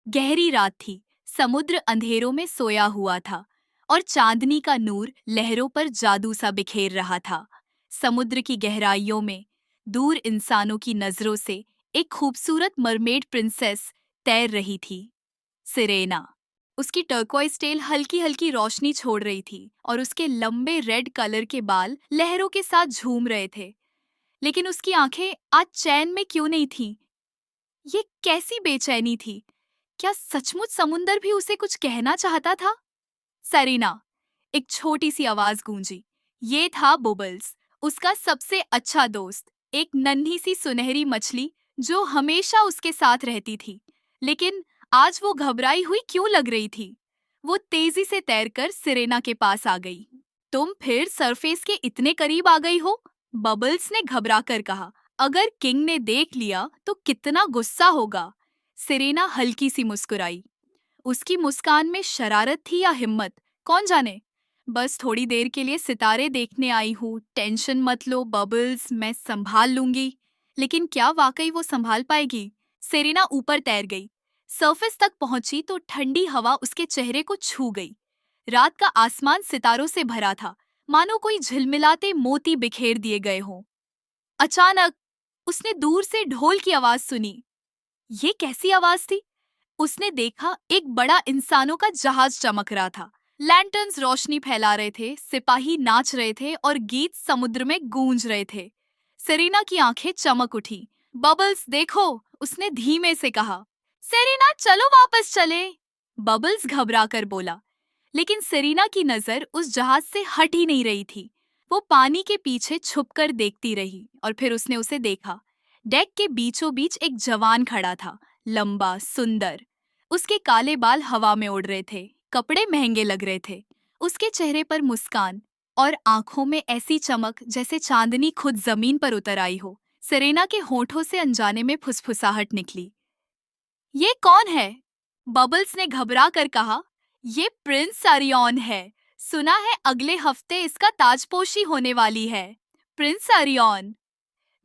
गहरी रात थी। समुद्र अंधेरों में सोया हुआ था और चांदनी का नूर लहरों पर जादू सा बिखेर रहा था। समुद्र की गहराइयों में दूर इंसानों की नजरों से एक खूबसूरत मरमेड प्रिंसेस तैर रही थी, सिरेना। उसकी टर्कोइज टेल हल्की हल्की रोशनी छोड़ रही थी और उसके लंबे रेड कलर के बाल लहरों के साथ झूम रहे थे। लेकिन उसकी आंखें आज चैन में क्यों नहीं थीं? ये कैसी बेचैनी थी? क्या सचमुच समुंदर भी उसे कुछ कहना चाहता था? सरीना, एक छोटी सी आवाज गूंजी। ये था बुबल्स, उसका सबसे अच्छा दोस्त, एक नन्ही सी सुनहरी मछली जो हमेशा उसके साथ रहती थी। लेकिन आज वो घबराई हुई क्यों लग रही थी? वो तेजी से तैरकर सिरेना के पास आ गई। तुम फिर सरफेस के इतने करीब आ गई हो? बबल्स ने घबरा कर कहा। अगर किंग ने देख लिया तो कितना गुस्सा होगा। सिरेना हल्की सी मुस्कुराई। उसकी मुस्कान में शरारत थी या हिम्मत, कौन जाने। बस थोड़ी देर के लिए सितारे देखने आई हूँ, टेंशन मत लो बबल्स, मैं संभाल लूंगी। लेकिन क्या वाकई वो संभाल पाएगी? सेरेना ऊपर तैर गई। सरफेस तक पहुंची तो ठंडी हवा उसके चेहरे को छू गई। रात का आसमान सितारों से भरा था, मानो कोई झिलमिलाते मोती बिखेर दिए गए हों। अचानक उसने दूर से ढोल की आवाज सुनी। ये कैसी आवाज थी? उसने देखा, एक बड़ा इंसानों का जहाज चमक रहा था। लैंटर्न्स रोशनी फैला रहे थे, सिपाही नाच रहे थे और गीत समुद्र में गूंज रहे थे। सेरेना की आंखें चमक उठी। बबल्स देखो, उसने धीमे से कहा। सेरेना चलो वापस चले। बबल्स घबरा कर बोला। लेकिन सेरेना की नजर उस जहाज से हट ही नहीं रही थी। वो पानी के पीछे छुपकर देखती रही और फिर उसने उसे देखा। डेक के बीचों बीच एक जवान खड़ा था, लंबा, सुंदर। उसके काले बाल हवा में उड़ रहे थे, कपड़े महंगे लग रहे थे। उसके चेहरे पर मुस्कान और आंखों में ऐसी चमक जैसे चांदनी खुद जमीन पर उतर आई हो। सेरेना के होठों से अनजाने में फुसफुसाहट निकली। ये कौन है? बबल्स ने घबरा कर कहा। ये प्रिंस सारियन है। सुना है अगले हफ्ते इसका ताजपोशी होने वाली है। प्रिंस सारियन।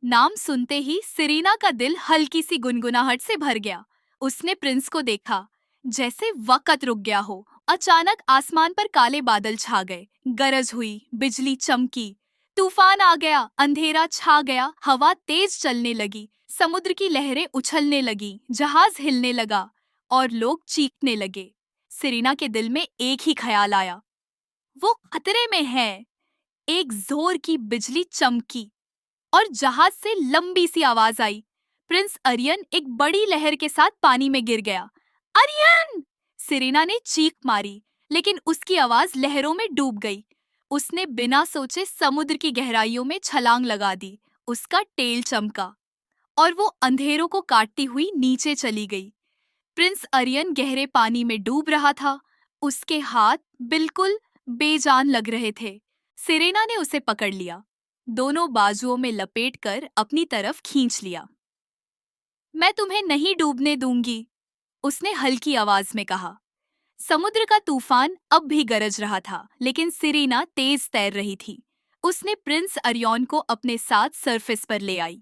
नाम सुनते ही सिरीना का दिल हल्की सी गुनगुनाहट से भर गया। उसने प्रिंस को देखा, जैसे वक्त रुक गया हो। अचानक आसमान पर काले बादल छा गए, गरज हुई, बिजली चमकी, तूफान आ गया, अंधेरा छा गया, हवा तेज चलने लगी, समुद्र की लहरें उछलने लगी, जहाज हिलने लगा और लोग चीखने लगे। सिरीना के दिल में एक ही ख्याल आया, वो खतरे में है। एक जोर की बिजली चमकी और जहाज से लंबी सी आवाज आई। प्रिंस अरियन एक बड़ी लहर के साथ पानी में गिर गया। अरियन! सिरेना ने चीख मारी, लेकिन उसकी आवाज लहरों में डूब गई। उसने बिना सोचे समुद्र की गहराइयों में छलांग लगा दी। उसका टेल चमका और वो अंधेरों को काटती हुई नीचे चली गई। प्रिंस अरियन गहरे पानी में डूब रहा था। उसके हाथ बिल्कुल बेजान लग रहे थे। सिरेना ने उसे पकड़ लिया, दोनों बाजुओं में लपेटकर अपनी तरफ खींच लिया। मैं तुम्हें नहीं डूबने दूंगी, उसने हल्की आवाज में कहा। समुद्र का तूफान अब भी गरज रहा था, लेकिन सिरेना तेज तैर रही थी। उसने प्रिंस अरियन को अपने साथ सरफेस पर ले आई।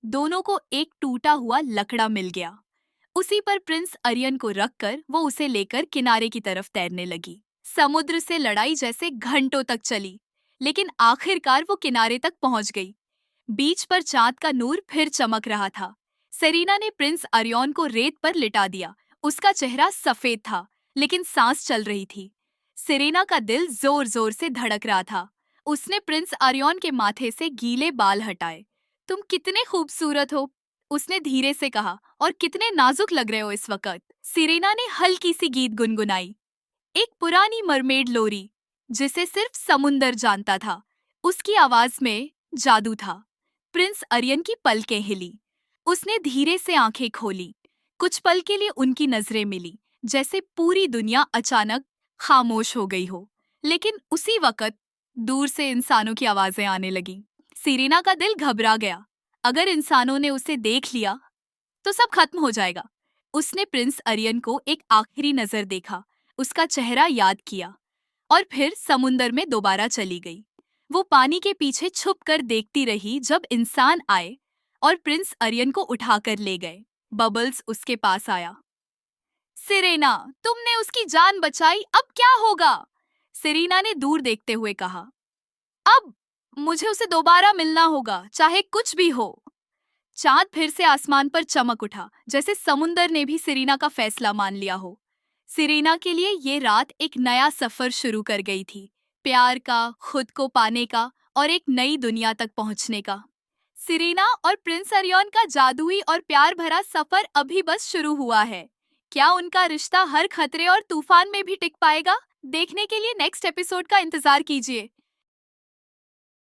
दोनों को एक टूटा हुआ लकड़ा मिल गया। उसी पर प्रिंस अरियन को रखकर वो उसे लेकर किनारे की तरफ तैरने लगी। समुद्र से लड़ाई जैसे घंटों तक चली, लेकिन आखिरकार वो किनारे तक पहुंच गई। बीच पर चांद का नूर फिर चमक रहा था। सेरीना ने प्रिंस अरियन को रेत पर लिटा दिया। उसका चेहरा सफेद था, लेकिन सांस चल रही थी। सेरेना का दिल जोर जोर से धड़क रहा था। उसने प्रिंस अरियन के माथे से गीले बाल हटाए। तुम कितने खूबसूरत हो, उसने धीरे से कहा, और कितने नाजुक लग रहे हो इस वक्त। सिरेना ने हल्की सी गीत गुनगुनाई, एक पुरानी मरमेड लोरी जिसे सिर्फ समुंदर जानता था। उसकी आवाज में जादू था। प्रिंस अरियन की पलकें हिली। उसने धीरे से आंखें खोली। कुछ पल के लिए उनकी नजरें मिली, जैसे पूरी दुनिया अचानक खामोश हो गई हो। लेकिन उसी वक्त दूर से इंसानों की आवाजें आने लगी। सीरीना का दिल घबरा गया। अगर इंसानों ने उसे देख लिया तो सब खत्म हो जाएगा। उसने प्रिंस अरियन को एक आखिरी नजर देखा, उसका चेहरा याद किया और फिर समुंदर में दोबारा चली गई। वो पानी के पीछे छुप कर देखती रही जब इंसान आए और प्रिंस अरियन को उठाकर ले गए। बबल्स उसके पास आया। सिरेना, तुमने उसकी जान बचाई, अब क्या होगा? सिरीना ने दूर देखते हुए कहा। अब मुझे उसे दोबारा मिलना होगा, चाहे कुछ भी हो। चांद फिर से आसमान पर चमक उठा, जैसे समुंदर ने भी सिरीना का फैसला मान लिया हो। सिरीना के लिए ये रात एक नया सफर शुरू कर गई थी, प्यार का, खुद को पाने का और एक नई दुनिया तक पहुंचने का। सिरीना और प्रिंस अरियन का जादुई और प्यार भरा सफर अभी बस शुरू हुआ है। क्या उनका रिश्ता हर खतरे और तूफान में भी टिक पाएगा? देखने के लिए नेक्स्ट एपिसोड का इंतजार कीजिए।